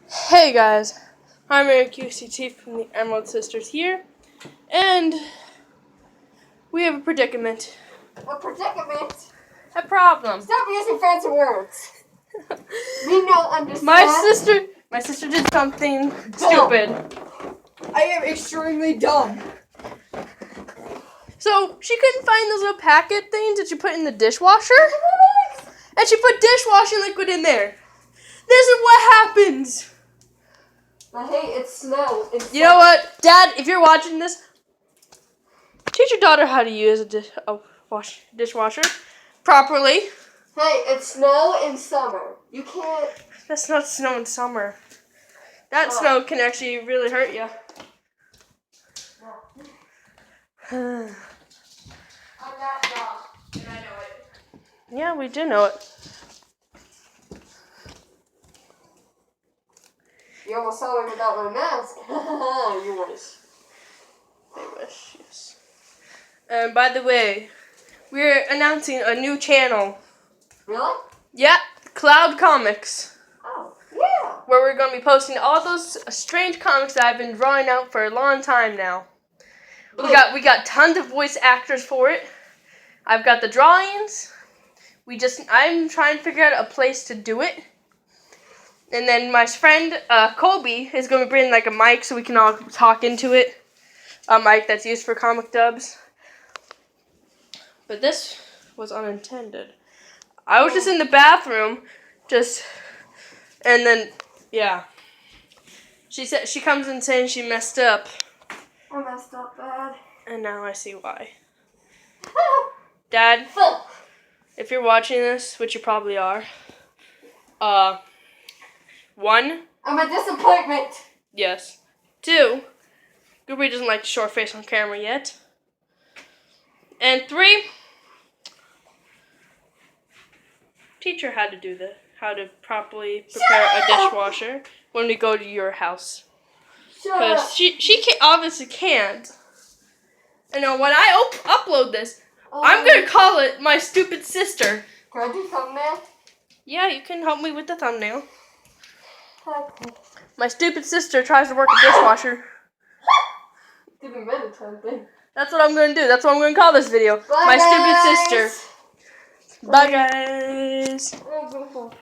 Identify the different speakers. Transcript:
Speaker 1: Hey guys, Harmonattorqct from the EmeraldSisters here, and we have a predicament.
Speaker 2: A predicament?
Speaker 1: A problem.
Speaker 2: Stop using fancy words. We don't understand.
Speaker 1: My sister did something stupid.
Speaker 2: I am extremely dumb.
Speaker 1: So she couldn't find those little packet things that you put in the dishwasher, and she put dishwashing liquid in there. This is what happens.
Speaker 2: But hey, it's snow.
Speaker 1: You know what, Dad? If you're watching this, teach your daughter how to use a dishwasher properly.
Speaker 2: Hey, it's snow in summer. You can't.
Speaker 1: That's not snow in summer. That snow can actually really hurt you.
Speaker 2: I'm not dumb, and I know it.
Speaker 1: Yeah, we do know it.
Speaker 2: You almost saw me without my mask. You wish.
Speaker 1: I wish, yes. And by the way, we're announcing a new channel.
Speaker 2: Really?
Speaker 1: Yeah, Cloud Comics.
Speaker 2: Oh, yeah.
Speaker 1: Where we're going to be posting all those strange comics that I've been drawing out for a long time now. We got tons of voice actors for it. I've got the drawings. I'm trying to figure out a place to do it. And then my friend Colby is going to bring like a mic so we can all talk into it. A mic that's used for comic dubs. But this was unintended. I was just in the bathroom, and then yeah. She comes in saying she messed up.
Speaker 2: I messed up bad.
Speaker 1: And now I see why. Dad, if you're watching this, which you probably are, 1,
Speaker 2: I'm a disappointment.
Speaker 1: yes. 2, Gooby doesn't like to show her face on camera yet. And 3, teach her how to properly prepare a dishwasher when we go to your house. Because she obviously can't. And now when I upload this, I'm going to call it My Stupid Sister.
Speaker 2: Can I do thumbnail?
Speaker 1: Yeah, you can help me with the thumbnail.
Speaker 2: Okay.
Speaker 1: My stupid sister tries to work a dishwasher.
Speaker 2: Didn't mean to something.
Speaker 1: That's what I'm going to do. That's what I'm going to call this video.
Speaker 2: Bye,
Speaker 1: My
Speaker 2: guys.
Speaker 1: Stupid Sister. Bye, guys.
Speaker 2: Oh, beautiful.